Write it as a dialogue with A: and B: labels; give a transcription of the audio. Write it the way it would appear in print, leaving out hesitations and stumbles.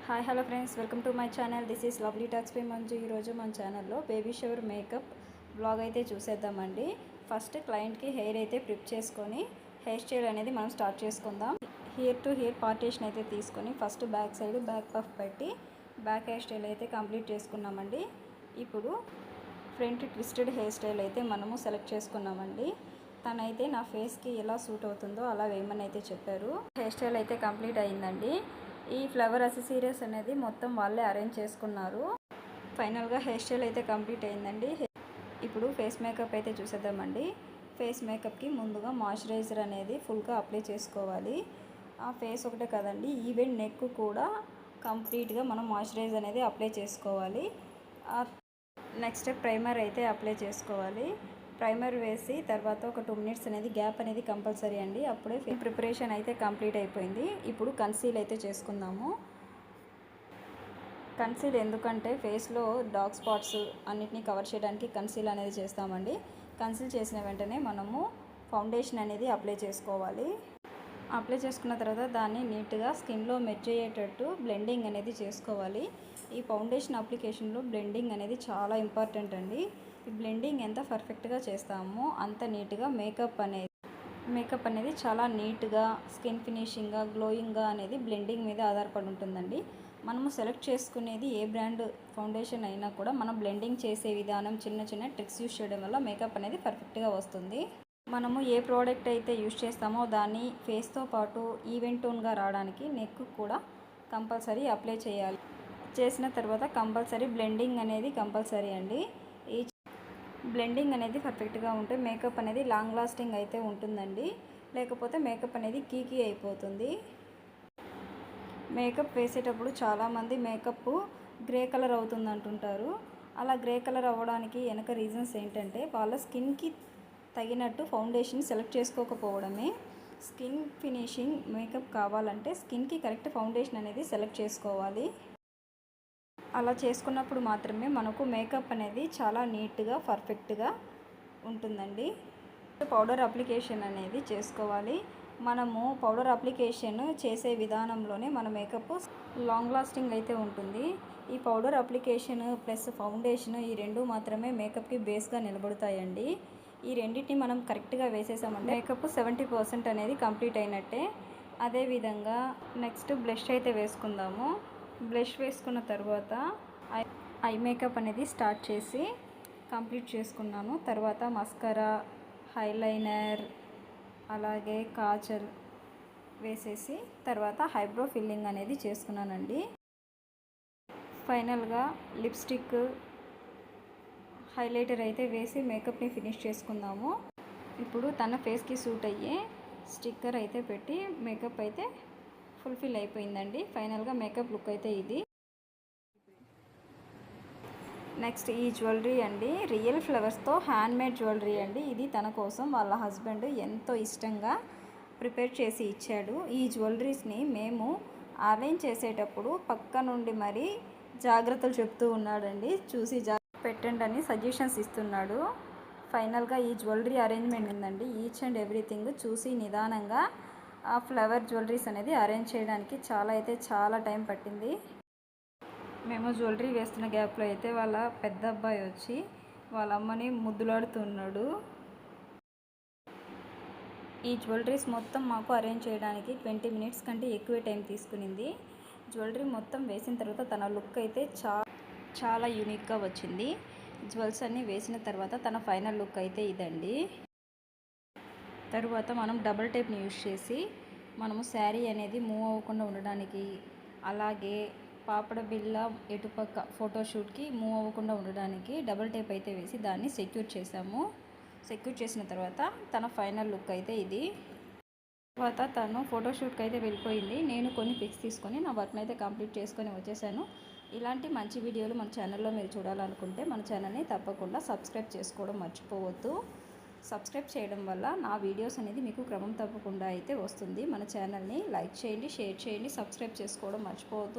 A: Hi hello friends, welcome to my channel. This is lovely talks by Manju. ఈరోజు మన ఛానల్లో baby shower makeup blog అయితే చూసేద్దామండి. First క్లయింట్కి హెయిర్ అయితే ప్రిప్ చేసుకొని హెయిర్ స్టైల్ అనేది మనం స్టార్ట్ చేసుకుందాం. హియర్ టు హియర్ పార్టేషన్ అయితే తీసుకొని first back side back puff పెట్టి బ్యాక్ హెయిర్ స్టైల్ అయితే కంప్లీట్ చేసుకున్నామండి. ఇప్పుడు ఫ్రంట్ ట్విస్టెడ్ హెయిర్ స్టైల్ అయితే మనము సెలెక్ట్ చేసుకున్నామండి. తనైతే నా ఫేస్కి ఎలా సూట్ అవుతుందో అలా వేయమని అయితే చెప్పారు. హెయిర్ స్టైల్ అయితే కంప్లీట్ అయిందండి. ఈ ఫ్లవర్ అసెసరీస్ అనేది మొత్తం వాళ్ళే అరేంజ్ చేసుకున్నారు. ఫైనల్గా హెయిర్ స్టైల్ అయితే కంప్లీట్ అయిందండి. ఇప్పుడు ఫేస్ మేకప్ అయితే చూసేద్దామండి. ఫేస్ మేకప్కి ముందుగా మాయిశ్చరైజర్ అనేది ఫుల్గా అప్లై చేసుకోవాలి. ఆ ఫేస్ ఒకటే కదండి, ఈవెన్ నెక్ కూడా కంప్లీట్గా మనం మాయిశ్చరైజర్ అనేది అప్లై చేసుకోవాలి. నెక్స్ట్ ప్రైమర్ అయితే అప్లై చేసుకోవాలి. ప్రైమర్ వేసి తర్వాత ఒక 2 మినిట్స్ అనేది గ్యాప్ అనేది కంపల్సరీ అండి. అప్పుడే ప్రిపరేషన్ అయితే కంప్లీట్ అయిపోయింది. ఇప్పుడు కన్సీల్ అయితే చేసుకుందాము. కన్సీల్ ఎందుకంటే ఫేస్లో డార్క్ స్పాట్స్ అన్నిటినీ కవర్ చేయడానికి కన్సీల్ అనేది చేస్తామండి. కన్సీల్ చేసిన వెంటనే మనము ఫౌండేషన్ అనేది అప్లై చేసుకోవాలి. అప్లై చేసుకున్న తర్వాత దాన్ని నీట్గా స్కిన్లో మెర్జ్ అయ్యేటట్టు బ్లెండింగ్ అనేది చేసుకోవాలి. ఈ ఫౌండేషన్ అప్లికేషన్లో బ్లెండింగ్ అనేది చాలా ఇంపార్టెంట్ అండి. ఈ బ్లెండింగ్ ఎంత పర్ఫెక్ట్గా చేస్తామో అంత నీట్గా మేకప్ అనేది చాలా నీట్గా స్కిన్ ఫినిషింగ్గా గ్లోయింగ్గా అనేది బ్లెండింగ్ మీద ఆధారపడి ఉంటుందండి. మనము సెలెక్ట్ చేసుకునేది ఏ బ్రాండ్ ఫౌండేషన్ అయినా కూడా మనం బ్లెండింగ్ చేసే విధానం చిన్న చిన్న ట్రిక్స్ యూస్ చేయడం వల్ల మేకప్ అనేది పర్ఫెక్ట్గా వస్తుంది. మనము ఏ ప్రోడక్ట్ అయితే యూస్ చేస్తామో దాన్ని ఫేస్తో పాటు ఈవెన్ టోన్గా రావడానికి నెక్ కూడా కంపల్సరీ అప్లై చేయాలి. చేసిన తర్వాత కంపల్సరీ బ్లెండింగ్ అనేది కంపల్సరీ అండి. ఈ బ్లెండింగ్ అనేది పర్ఫెక్ట్గా ఉంటే మేకప్ అనేది లాంగ్ లాస్టింగ్ అయితే ఉంటుందండి. లేకపోతే మేకప్ అనేది కీకీ అయిపోతుంది. మేకప్ వేసేటప్పుడు చాలామంది మేకప్ గ్రే కలర్ అవుతుంది అంటుంటారు. అలా గ్రే కలర్ అవ్వడానికి వెనక రీజన్స్ ఏంటంటే వాళ్ళ స్కిన్కి తగినట్టు ఫౌండేషన్ సెలెక్ట్ చేసుకోకపోవడమే. స్కిన్ ఫినిషింగ్ మేకప్ కావాలంటే స్కిన్కి కరెక్ట్ ఫౌండేషన్ అనేది సెలెక్ట్ చేసుకోవాలి. అలా చేసుకున్నప్పుడు మాత్రమే మనకు మేకప్ అనేది చాలా నీట్గా పర్ఫెక్ట్గా ఉంటుందండి. పౌడర్ అప్లికేషన్ అనేది చేసుకోవాలి. మనము పౌడర్ అప్లికేషన్ చేసే విధానంలోనే మన మేకప్ లాంగ్ లాస్టింగ్ అయితే ఉంటుంది. ఈ పౌడర్ అప్లికేషన్ ప్లస్ ఫౌండేషన్ ఈ రెండు మాత్రమే మేకప్కి బేస్గా నిలబడతాయండి. ఈ రెండింటిని మనం కరెక్ట్గా వేసేసామంటే మేకప్ 70% అనేది కంప్లీట్ అయినట్టే. అదేవిధంగా నెక్స్ట్ బ్లష్ అయితే వేసుకుందాము. బ్లష్ వేసుకున్న తర్వాత ఐ మేకప్ అనేది స్టార్ట్ చేసి కంప్లీట్ చేసుకున్నాను. తర్వాత మస్కరా, హైలైనర్, అలాగే కాజల్ వేసేసి తర్వాత ఐబ్రో ఫిల్లింగ్ అనేది చేసుకున్నానండి. ఫైనల్గా లిప్స్టిక్, హైలైటర్ అయితే వేసి మేకప్ని ఫినిష్ చేసుకుందాము. ఇప్పుడు తన ఫేస్కి సూట్ అయ్యే స్టిక్కర్ అయితే పెట్టి మేకప్ అయితే ఫుల్ఫిల్ అయిపోయిందండి. ఫైనల్గా మేకప్ లుక్ అయితే ఇది. నెక్స్ట్ ఈ జ్యువెలరీ అండి, రియల్ ఫ్లవర్స్తో హ్యాండ్మేడ్ జ్యువెలరీ అండి. ఇది తన కోసం వాళ్ళ హస్బెండ్ ఎంతో ఇష్టంగా ప్రిపేర్ చేసి ఇచ్చాడు. ఈ జ్యువెలరీస్ని మేము అరేంజ్ చేసేటప్పుడు పక్క నుండి మరీ జాగ్రత్తలు చెప్తూ ఉన్నాడండి. చూసి పెట్టండి అని సజెషన్స్ ఇస్తున్నాడు. ఫైనల్గా ఈ జ్యువెలరీ అరేంజ్మెంట్ ఉందండి. ఈచ్ అండ్ ఎవ్రీథింగ్ చూసి నిదానంగా ఆ ఫ్లవర్ జ్యువెలరీస్ అనేది అరేంజ్ చేయడానికి చాలా టైం పట్టింది. మేము జ్యువెలరీ వేస్తున్న గ్యాప్లో అయితే వాళ్ళ పెద్ద అబ్బాయి వచ్చి వాళ్ళ అమ్మని ముద్దులాడుతున్నాడు. ఈ జ్యువెలరీస్ మొత్తం మాకు అరేంజ్ చేయడానికి 20 మినిట్స్ కంటే ఎక్కువే టైం తీసుకునింది. జ్యువెలరీ మొత్తం వేసిన తర్వాత తన లుక్ అయితే చాలా యూనిక్గా వచ్చింది. జ్యువెల్స్ అన్నీ వేసిన తర్వాత తన ఫైనల్ లుక్ అయితే ఇదండి. తరువాత మనం డబుల్ టేప్ని యూజ్ చేసి మనము శారీ అనేది మూవ్ అవ్వకుండా ఉండడానికి, అలాగే పాపడ బిళ్ళ ఎటుపక్క ఫోటోషూట్కి మూవ్ అవ్వకుండా ఉండడానికి డబుల్ టేప్ అయితే వేసి దాన్ని సెక్యూర్ చేసాము. సెక్యూర్ చేసిన తర్వాత తన ఫైనల్ లుక్ అయితే ఇది. తర్వాత తను ఫోటోషూట్కి అయితే వెళ్ళిపోయింది. నేను కొన్ని పిక్స్ తీసుకొని నా వర్క్ని అయితే కంప్లీట్ చేసుకొని వచ్చేసాను. ఇలాంటి మంచి వీడియోలు మన ఛానల్లో మీరు చూడాలనుకుంటే మన ఛానల్ని తప్పకుండా సబ్స్క్రైబ్ చేసుకోవడం మర్చిపోవద్దు. సబ్స్క్రైబ్ చేయడం వల్ల నా వీడియోస్ అనేది మీకు క్రమం తప్పకుండా అయితే వస్తుంది. మన ఛానల్ని లైక్ చేయండి, షేర్ చేయండి, సబ్స్క్రైబ్ చేసుకోవడం మర్చిపోవద్దు.